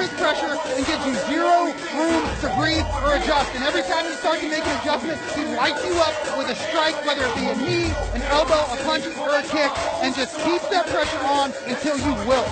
his pressure and gives you zero room to breathe or adjust. And every time you start to make an adjustment, he lights you up with a strike, whether it be a knee, an elbow, a punch, or a kick, and just keeps that pressure on until you wilt.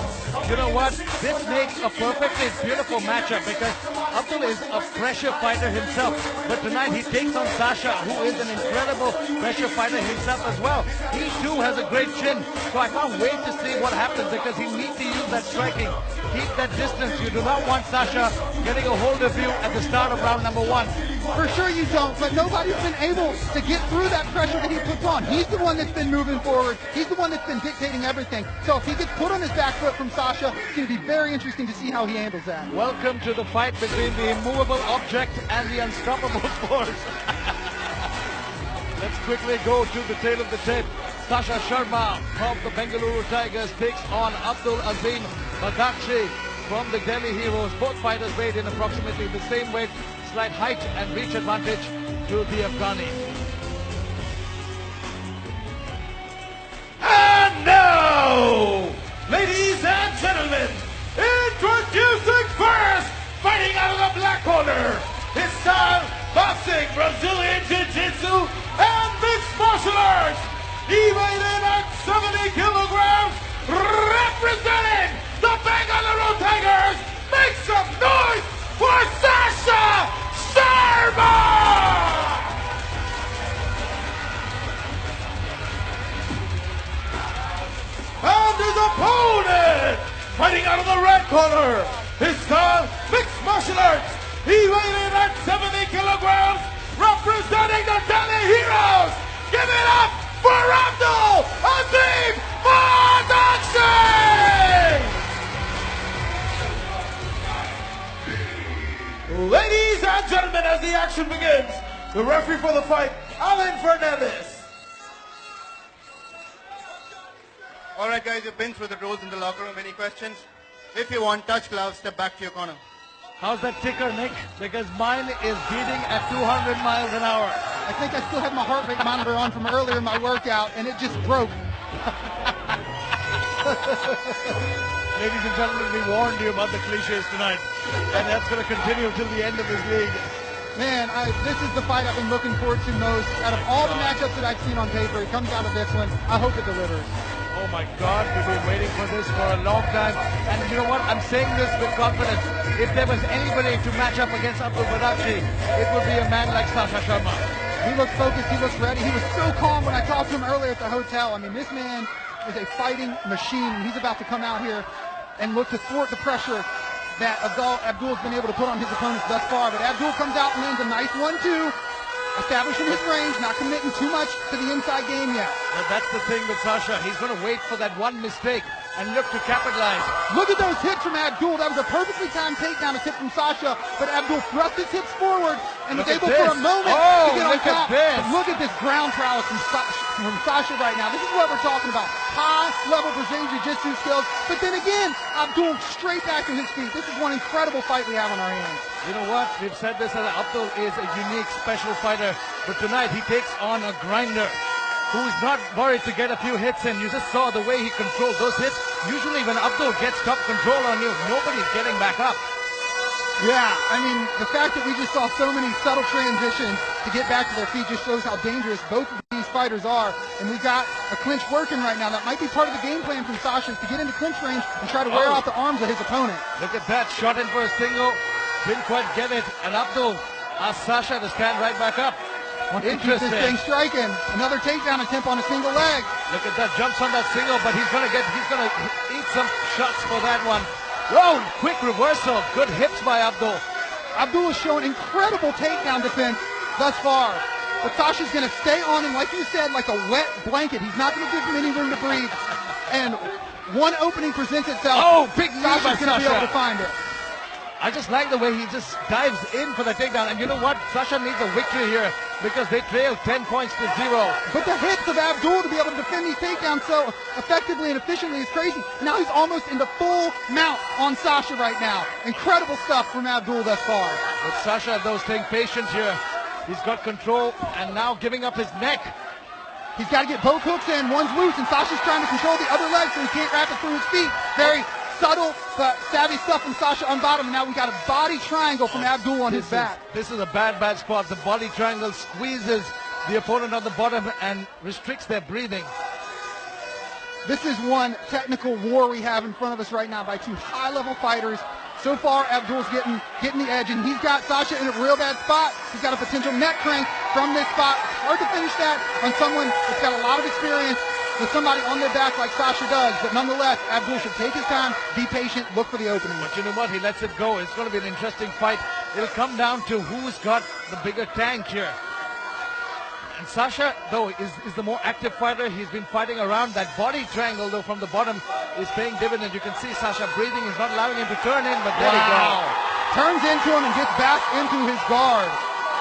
You know what? This makes a perfectly beautiful matchup because Abdul is a pressure fighter himself. But tonight he takes on Sascha, who is an incredible pressure fighter himself as well. He too has a great chin. So I can't wait to see what happens because he needs to use that striking. Keep that distance. You do not want Sascha getting a hold of you at the start of round number one. For sure you don't, but nobody's been able to get through that pressure that he puts on. He's the one that's been moving forward. He's the one that's been dictating everything. So if he gets put on his back foot from Sascha, it's going to be very interesting to see how he handles that. Welcome to the fight between the immovable object and the unstoppable force. Let's quickly go to the tail of the tape. Sascha Sharma from the Bengaluru Tigers takes on Abdulazim Badakhshi from the Delhi Heroes. Both fighters weighed in approximately the same weight. Slight height and reach advantage to the Afghani. And now, ladies and gentlemen, introducing first, fighting out of the black corner, his style, boxing, Brazilian Jiu-Jitsu, and mixed martial arts. He weighed in at 70 kilograms, representing the Bengaluru Tigers. Make some noise for Sascha Sharma! And his opponent, fighting out of the red corner, his style, mixed martial arts. He weighed in at 70 kilograms, representing the Delhi Heroes. Give it up for Abdulazim Badakhshi! Ladies and gentlemen, as the action begins, the referee for the fight, Alan Fernandez. All right, guys, you've been through the rules in the locker room. Any questions? If you want, touch gloves, step back to your corner. How's that ticker, Nick? Because mine is beating at 200 miles an hour. I think I still have my heart rate monitor on from earlier in my workout, and it just broke. Ladies and gentlemen, we warned you about the cliches tonight, and that's going to continue till the end of this league. Man, this is the fight I've been looking forward to most. Out of all the matchups that I've seen on paper, it comes out of this one. I hope it delivers. Oh my God, we've been waiting for this for a long time. And you know what? I'm saying this with confidence. If there was anybody to match up against Abdul Badakhshi, it would be a man like Sascha Sharma. He looks focused, he looks ready. He was so calm when I talked to him earlier at the hotel. I mean, this man is a fighting machine. He's about to come out here and look to thwart the pressure that Abdul's been able to put on his opponents thus far. But Abdul comes out and lands a nice 1-2. Establishing his range, not committing too much to the inside game yet. But that's the thing with Sascha. He's going to wait for that one mistake and look to capitalize. Look at those hits from Abdul. That was a perfectly timed takedown attempt from Sascha, but Abdul thrust his hips forward and was able for a moment to get on top. Look at this ground prowess from Sascha right now. This is what we're talking about. High-level Brazilian Jiu-Jitsu skills. But then again, Abdul straight back to his feet. This is one incredible fight we have on our hands. You know what? We've said this, Abdul is a unique, special fighter. But tonight he takes on a grinder who's not worried to get a few hits in. You just saw the way he controlled those hits. Usually when Abdul gets top control on you, nobody's getting back up. Yeah, I mean, the fact that we just saw so many subtle transitions to get back to their feet just shows how dangerous both of these fighters are. And we got a clinch working right now. That might be part of the game plan from Sascha, to get into clinch range and try to wear out the arms of his opponent. Look at that, shot in for a single. Didn't quite get it. And Abdul asked Sascha to stand right back up. Wants to keep this thing striking. Another takedown attempt on a single leg. Look at that, jumps on that single, but he's gonna eat some shots for that one. Whoa, quick reversal. Good hips by Abdul. Abdul has shown incredible takedown defense thus far. But Sascha's gonna stay on him, like you said, like a wet blanket. He's not gonna give him any room to breathe. And one opening presents itself. Oh, big knee by Sascha's gonna be able to find it. I just like the way he just dives in for the takedown. And you know what? Sascha needs a victory here because they trail 10 points to 0. But the hits of Abdul to be able to defend these takedowns so effectively and efficiently is crazy. Now he's almost into full mount on Sascha right now. Incredible stuff from Abdul thus far. But Sascha, those staying patient here. He's got control and now giving up his neck. He's got to get both hooks in. One's loose, and Sascha's trying to control the other leg so he can't wrap it through his feet. Very subtle but savvy stuff from Sascha on bottom. And now we got a body triangle from Abdul on his back. This is a bad spot. The body triangle squeezes the opponent on the bottom and restricts their breathing. This is one technical war we have in front of us right now by two high-level fighters. So far, Abdul's getting the edge, and he's got Sascha in a real bad spot. He's got a potential neck crank from this spot. Hard to finish that on someone that's got a lot of experience with somebody on their back like Sascha does, but nonetheless, Abdul should take his time, be patient, look for the opening. But you know what? He lets it go. It's going to be an interesting fight. It'll come down to who's got the bigger tank here. And Sascha, though, is the more active fighter. He's been fighting around. That body triangle, though, from the bottom is paying dividends. You can see Sascha breathing. He's not allowing him to turn in, but there he goes. Turns into him and gets back into his guard.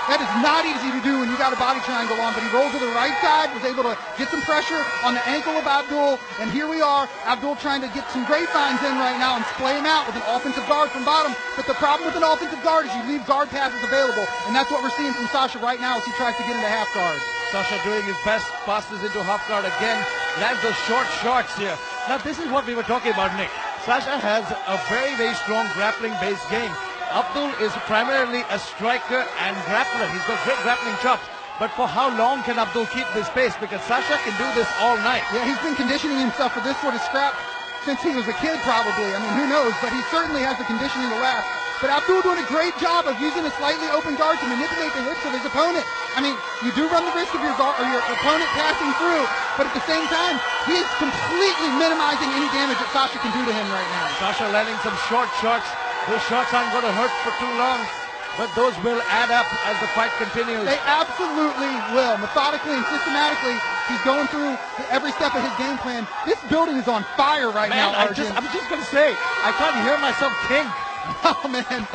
That is not easy to do when you got a body triangle on, but he rolled to the right side, was able to get some pressure on the ankle of Abdul, and here we are, Abdul trying to get some grapevines in right now and splay him out with an offensive guard from bottom. But the problem with an offensive guard is you leave guard passes available, and that's what we're seeing from Sascha right now as he tries to get into half guard. Sascha doing his best, passes into half guard again, lands those short shots here. Now this is what we were talking about, Nick. Sascha has a very strong grappling-based game. Abdul is primarily a striker and grappler. He's got great grappling chops. But for how long can Abdul keep this pace? Because Sascha can do this all night. Yeah, he's been conditioning himself for this sort of scrap since he was a kid, probably. I mean, who knows? But he certainly has the conditioning to last. But Abdul doing a great job of using a slightly open guard to manipulate the hips of his opponent. I mean, you do run the risk of your opponent passing through, but at the same time, he is completely minimizing any damage that Sascha can do to him right now. Sascha landing some short shots. Those shots aren't going to hurt for too long, but those will add up as the fight continues. They absolutely will. Methodically and systematically, he's going through every step of his game plan. This building is on fire right now, Arjun. I'm just going to say, I can't hear myself think. Oh, man.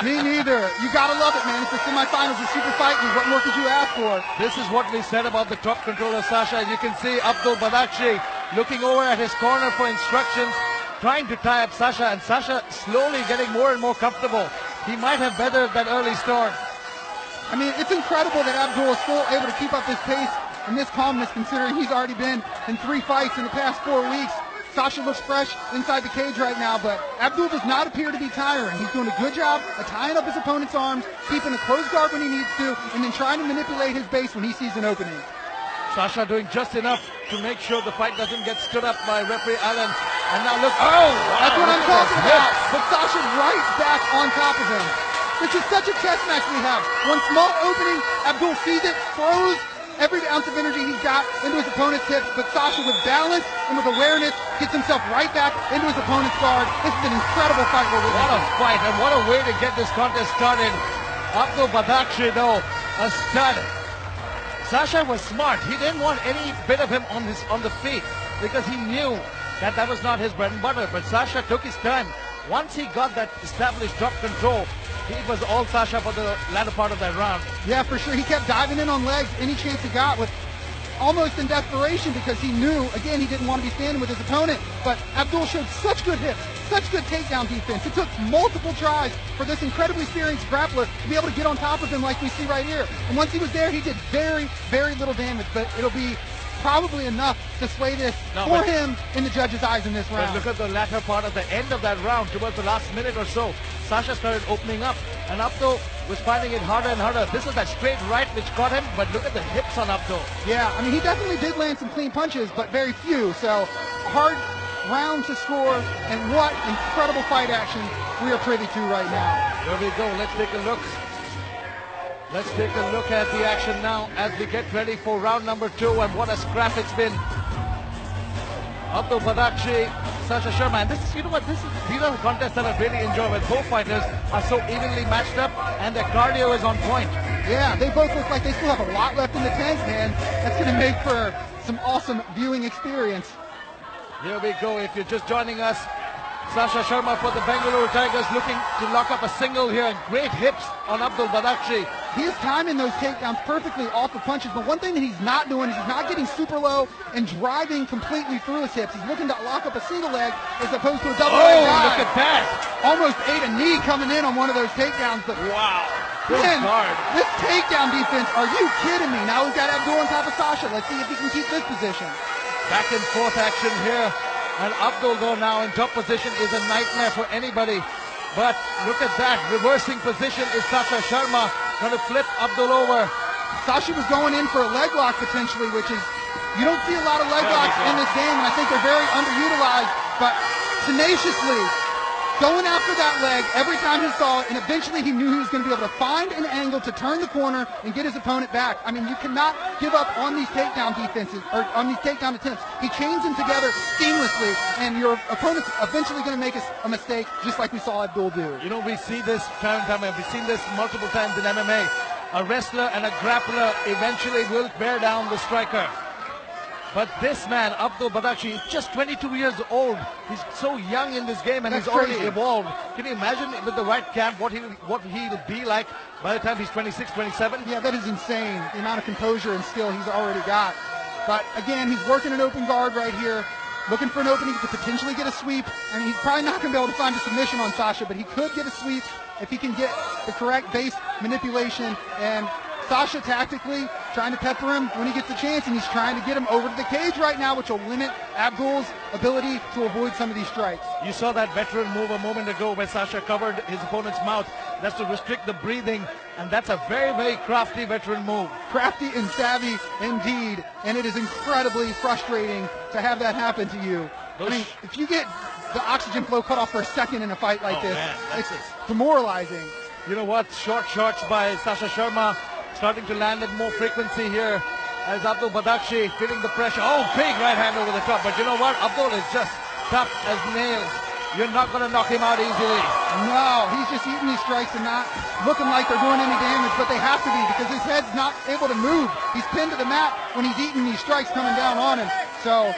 Me neither. You got to love it, man. It's the semifinals of super fight. What more could you ask for? This is what we said about the top control of Sascha. As you can see, Abdul Badakhshi looking over at his corner for instructions, trying to tie up Sascha, and Sascha slowly getting more and more comfortable. He might have weathered that early storm. I mean, it's incredible that Abdul is still able to keep up this pace and this calmness, considering he's already been in 3 fights in the past 4 weeks. Sascha looks fresh inside the cage right now, but Abdul does not appear to be tiring. He's doing a good job of tying up his opponent's arms, keeping a closed guard when he needs to, and then trying to manipulate his base when he sees an opening. Sascha doing just enough to make sure the fight doesn't get stood up by referee Allen. And now look, that's what I'm talking about. But Sascha right back on top of him. This is such a chess match we have. One small opening, Abdul sees it, throws every ounce of energy he's got into his opponent's hips, but Sascha with balance and with awareness gets himself right back into his opponent's guard. This is an incredible fight. What a fight, and what a way to get this contest started. Abdul Badakhshi, though, a stud. Sascha was smart. He didn't want any bit of him on the feet because he knew that was not his bread and butter. But Sascha took his time. Once he got that established top control, it was all Sascha for the latter part of that round. Yeah, for sure. He kept diving in on legs any chance he got, with almost in desperation, because he knew, again, he didn't want to be standing with his opponent. But Abdul showed such good hips, such good takedown defense. It took multiple tries for this incredibly experienced grappler to be able to get on top of him like we see right here. And once he was there, he did very little damage, but it'll be probably enough to sway this for him in the judges' eyes in this round. But look at the latter part of the end of that round, towards the last minute or so. Sascha started opening up, and Abdul was finding it harder and harder. This is that straight right which caught him, but look at the hips on Abdul. Yeah, I mean, he definitely did land some clean punches, but very few. So, hard round to score, and what incredible fight action we are privy to right now. There we go. Let's take a look. Let's take a look at the action now as we get ready for round number 2, and what a scrap it's been. Abdul Badakhshi, Sascha Sharma, and this is, you know what, these are the contests that I really enjoy, when both fighters are so evenly matched up and their cardio is on point. Yeah, they both look like they still have a lot left in the tank, man. That's going to make for some awesome viewing experience. Here we go. If you're just joining us, Sascha Sharma for the Bengaluru Tigers looking to lock up a single here. Great hips on Abdul Badakhshi. He is timing those takedowns perfectly off the punches, but one thing that he's not doing is he's not getting super low and driving completely through his hips. He's looking to lock up a single leg as opposed to a double leg dive. Look at that. Almost ate a knee coming in on one of those takedowns, but wow. Man, this takedown defense, are you kidding me? Now we've got Abdul on top of Sascha. Let's see if he can keep this position. Back and forth action here. And Abdul, though, now in top position is a nightmare for anybody. But look at that, reversing position is Sascha Sharma, going to flip Abdul over. Sasha was going in for a leg lock potentially, which is, you don't see a lot of leg locks in this game, and I think they're very underutilized, but tenaciously going after that leg every time he saw it, and eventually he knew he was going to be able to find an angle to turn the corner and get his opponent back. I mean, you cannot give up on these takedown defenses, or on these takedown attempts. He chains them together seamlessly, and your opponent's eventually going to make a mistake, just like we saw Abdul do. You know, we see this time and time, and we've seen this multiple times in MMA. A wrestler and a grappler eventually will bear down the striker. But this man, Abdul Badakhshi, is just 22 years old. He's so young in this game, and he's already evolved. Can you imagine with the right camp what he'll be like by the time he's 26, 27? Yeah, that is insane, the amount of composure and skill he's already got. But again, he's working an open guard right here, looking for an opening to potentially get a sweep. And he's probably not going to be able to find a submission on Sasha, but he could get a sweep if he can get the correct base manipulation. And Sasha tactically trying to pepper him when he gets the chance, and he's trying to get him over to the cage right now, which will limit Abdul's ability to avoid some of these strikes. You saw that veteran move a moment ago where Sasha covered his opponent's mouth. That's to restrict the breathing, and that's a very, very crafty veteran move. Crafty and savvy indeed, and it is incredibly frustrating to have that happen to you. I mean, if you get the oxygen flow cut off for a second in a fight like this, man, it's demoralizing. You know what? Short shots by Sascha Sharma starting to land at more frequency here as Abdul Badakhshi feeling the pressure. Oh, big right hand over the top. But you know what? Abdul is just tough as nails. You're not going to knock him out easily. No, he's just eating these strikes and not looking like they're doing any damage, but they have to be because his head's not able to move. He's pinned to the mat when he's eating these strikes coming down on him. So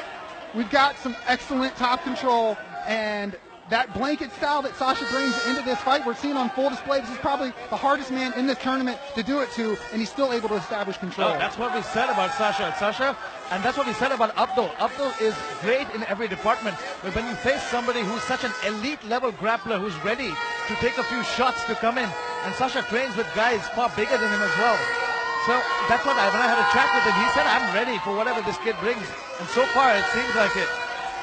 we've got some excellent top control, and that blanket style that Sasha brings into this fight, we're seeing on full display. This is probably the hardest man in this tournament to do it to, and he's still able to establish control. Oh, that's what we said about Sasha, and that's what we said about Abdul. Abdul is great in every department, but when you face somebody who's such an elite level grappler who's ready to take a few shots to come in, and Sasha trains with guys far bigger than him as well. So that's what when I had a chat with him, he said, I'm ready for whatever this kid brings, and so far it seems like it.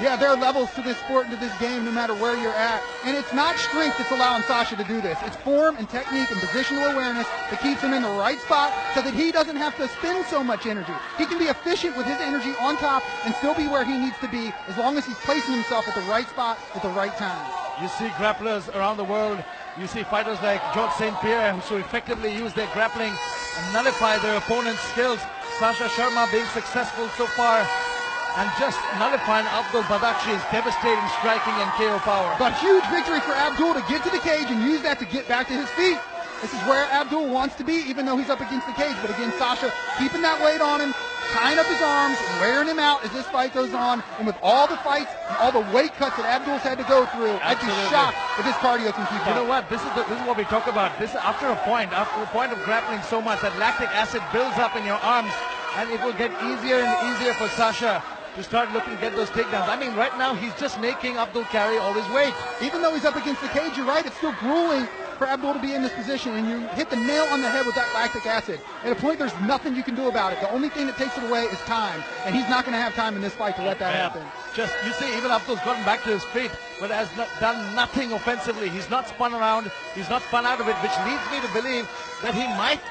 Yeah, there are levels to this sport and to this game no matter where you're at. And it's not strength that's allowing Sasha to do this. It's form and technique and positional awareness that keeps him in the right spot so that he doesn't have to spend so much energy. He can be efficient with his energy on top and still be where he needs to be as long as he's placing himself at the right spot at the right time. You see grapplers around the world. You see fighters like George St. Pierre who so effectively use their grappling and nullify their opponent's skills. Sascha Sharma being successful so far, and just nullifying Abdul Badakhshi's devastating striking and KO power. But huge victory for Abdul to get to the cage and use that to get back to his feet. This is where Abdul wants to be, even though he's up against the cage. But again, Sasha keeping that weight on him, tying up his arms, wearing him out as this fight goes on. And with all the fights and all the weight cuts that Abdul's had to go through, I'd be shocked if his cardio can keep up. You know what? This is what we talk about. This is after a point of grappling so much, that lactic acid builds up in your arms, and it will get easier and easier for Sasha to start looking to get those takedowns. I mean, right now, he's just making Abdul carry all his weight. Even though he's up against the cage, you're right, it's still grueling for Abdul to be in this position, and you hit the nail on the head with that lactic acid. At a point, there's nothing you can do about it. The only thing that takes it away is time, and he's not going to have time in this fight to let that happen. Just, you see, even Abdul's gotten back to his feet, but has done nothing offensively. He's not spun around, he's not spun out of it, which leads me to believe that he might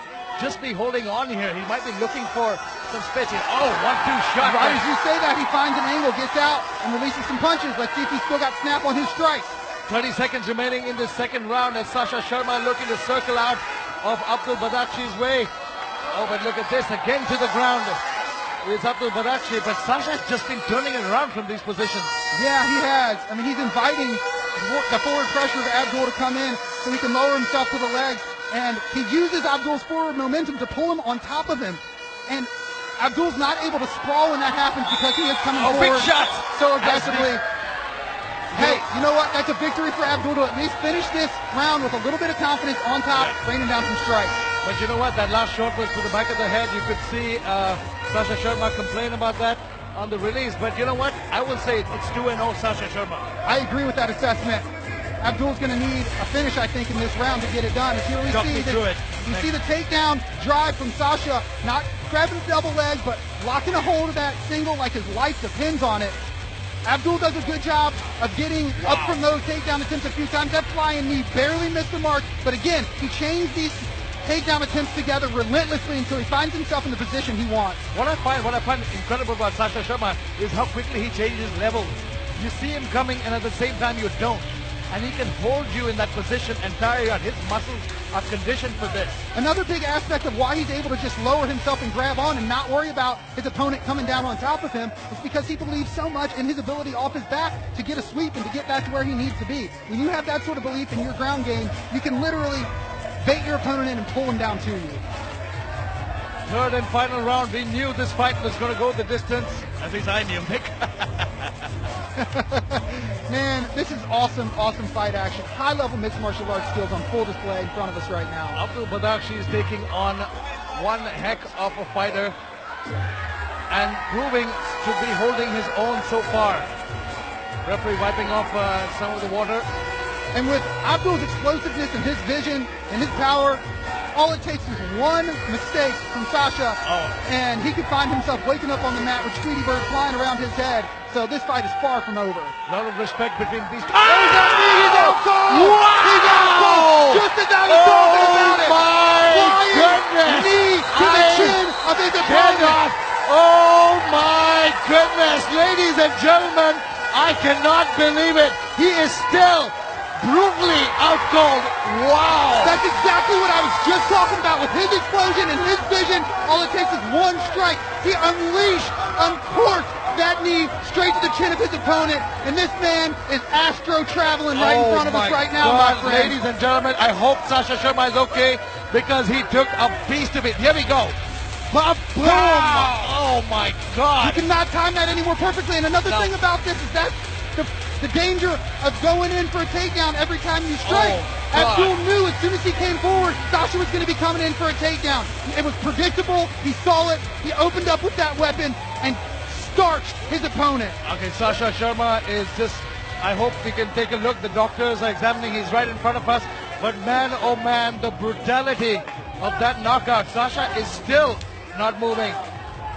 just be holding on here. He might be looking for some space here. Oh, 1-2 shot. Right as you say that, he finds an angle, gets out, and releases some punches. Let's see if he's still got snap on his strikes. 30 seconds remaining in the second round as Sascha Sharma looking to circle out of Abdul Badakhshi's way. Oh, but look at this, again to the ground. It's Abdul Badakhshi, but Sasha's just been turning it around from these positions. Yeah, he has. I mean, he's inviting the forward pressure of Abdul to come in so he can lower himself to the legs. And he uses Abdul's forward momentum to pull him on top of him. And Abdul's not able to sprawl when that happens because he is coming forward big shots so aggressively. Hey, you know what? That's a victory for Abdul to at least finish this round with a little bit of confidence on top, raining down some strikes. But you know what? That last shot was to the back of the head. You could see Sascha Sharma complain about that on the release. But you know what? I will say it's 2-0 Sascha Sharma. I agree with that assessment. Abdul's going to need a finish, I think, in this round to get it done. As you see the takedown drive from Sasha, not grabbing the double leg, but locking a hold of that single like his life depends on it. Abdul does a good job of getting up from those takedown attempts a few times. That flying knee barely missed the mark, but again, he chains these takedown attempts together relentlessly until he finds himself in the position he wants. What I find incredible about Sascha Sharma is how quickly he changes levels. You see him coming, and at the same time you don't. And he can hold you in that position and tire you out. His muscles are conditioned for this. Another big aspect of why he's able to just lower himself and grab on and not worry about his opponent coming down on top of him is because he believes so much in his ability off his back to get a sweep and to get back to where he needs to be. When you have that sort of belief in your ground game, you can literally bait your opponent in and pull him down to you. Third and final round. We knew this fight was going to go the distance. At least I knew, Nick. Man, this is awesome fight action. High-level mixed martial arts skills on full display in front of us right now. Azim Badakhshi is taking on one heck of a fighter and proving to be holding his own so far. Referee wiping off some of the water. And with Abdul's explosiveness and his vision and his power, all it takes is one mistake from Sascha, and he could find himself waking up on the mat with Tweety Bird flying around his head. So this fight is far from over. A lot of respect between these two. He's out cold! Wow! He's out cold! Just as I was talking about it! My goodness! Knee to the chin of his opponent! Oh my goodness! Ladies and gentlemen, I cannot believe it. He is still brutally outcold. Wow! That's exactly what I was just talking about with his explosion and his vision. All it takes is one strike. He uncorked that knee straight to the chin of his opponent, and this man is astro traveling right in front of us right now, my friend. Ladies and gentlemen, I hope Sascha Sharma is okay because he took a beast of it. Here we go. Boom! Oh my God! You cannot time that anymore perfectly. And another thing about this is that the danger of going in for a takedown every time you strike. Abdul knew as soon as he came forward, Sascha was going to be coming in for a takedown. It was predictable. He saw it. He opened up with that weapon and starched his opponent. Okay, Sascha Sharma is just, I hope we can take a look. The doctors are examining. He's right in front of us. But man, oh man, the brutality of that knockout. Sascha is still not moving.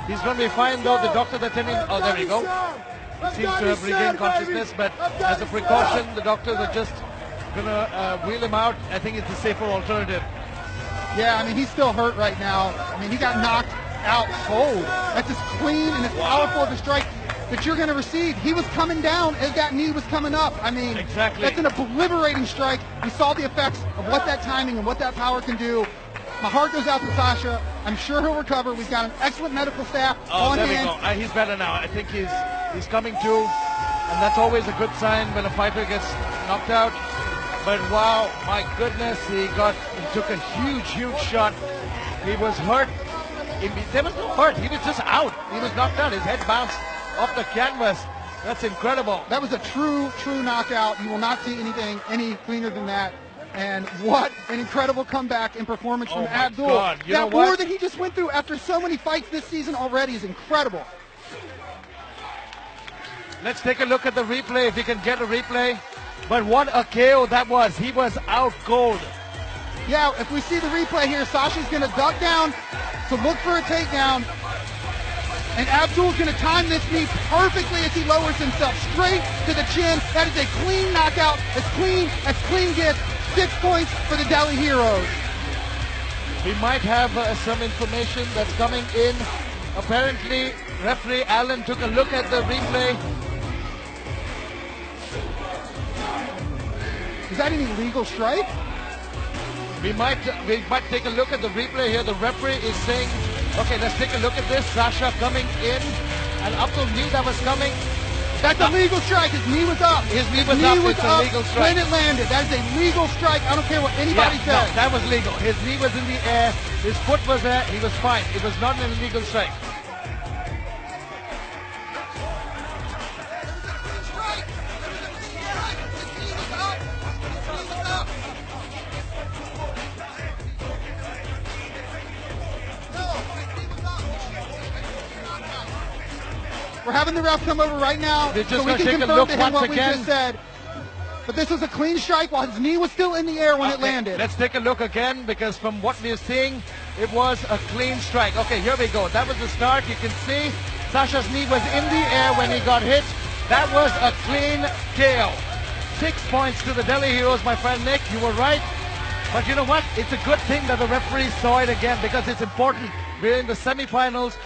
He's going to be fine though. The doctors are telling, oh, there we go. He seems to have regained consciousness, but as a precaution, the doctors are just going to wheel him out. I think it's the safer alternative. Yeah, I mean, he's still hurt right now. I mean, he got knocked out cold. That's as clean and as powerful of a strike that you're going to receive. He was coming down as that knee was coming up. I mean, exactly. That's an obliterating strike. We saw the effects of what that timing and what that power can do. My heart goes out to Sascha. I'm sure he'll recover. We've got an excellent medical staff on hand. There we go. He's better now. I think he's coming to, and that's always a good sign when a fighter gets knocked out. But wow, my goodness, he took a huge shot. He was hurt. There was no hurt. He was just out. He was knocked out. His head bounced off the canvas. That's incredible. That was a true knockout. You will not see anything any cleaner than that. And what an incredible comeback and performance from Abdul. That war that he just went through after so many fights this season already is incredible. Let's take a look at the replay if we can get a replay. But what a KO that was. He was out cold. Yeah, if we see the replay here, Sascha's going to duck down to look for a takedown. And Abdul's going to time this knee perfectly as he lowers himself straight to the chin. That is a clean knockout, as clean gets. 6 points for the Delhi Heroes. We might have some information that's coming in. Apparently, referee Allen took a look at the replay. Is that an illegal strike? We might take a look at the replay here. The referee is saying, okay, let's take a look at this. Sascha coming in, and Abdul knew that was coming. That's a legal strike. His knee was up. His knee was up. It's a legal strike. When it landed. That is a legal strike. I don't care what anybody says. No, that was legal. His knee was in the air. His foot was there. He was fine. It was not an illegal strike. We're having the ref come over right now so we can confirm to him what we just said. But this was a clean strike while his knee was still in the air when it landed. Let's take a look again, because from what we're seeing, it was a clean strike. Okay, here we go. That was the start. You can see Sascha's knee was in the air when he got hit. That was a clean KO. 6 points to the Delhi Heroes, my friend Nick. You were right. But you know what? It's a good thing that the referee saw it again, because it's important. We're in the semi-finals.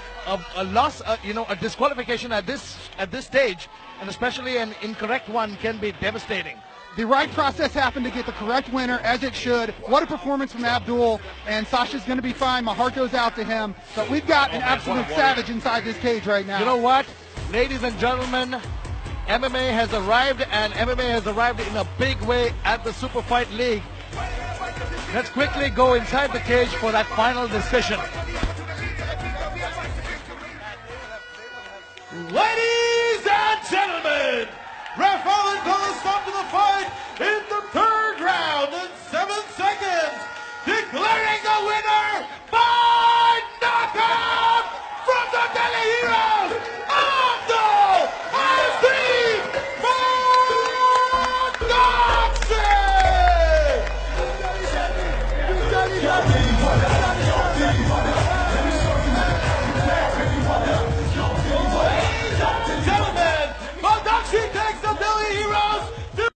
A loss, a disqualification at this stage, and especially an incorrect one, can be devastating. The right process happened to get the correct winner, as it should. What a performance from Abdul, and Sasha's going to be fine. My heart goes out to him. But we've got an absolute savage inside this cage right now. You know what? Ladies and gentlemen, MMA has arrived, and MMA has arrived in a big way at the Super Fight League. Let's quickly go inside the cage for that final decision. Ladies and gentlemen, ref Allen calls a stop to the fight in the third round.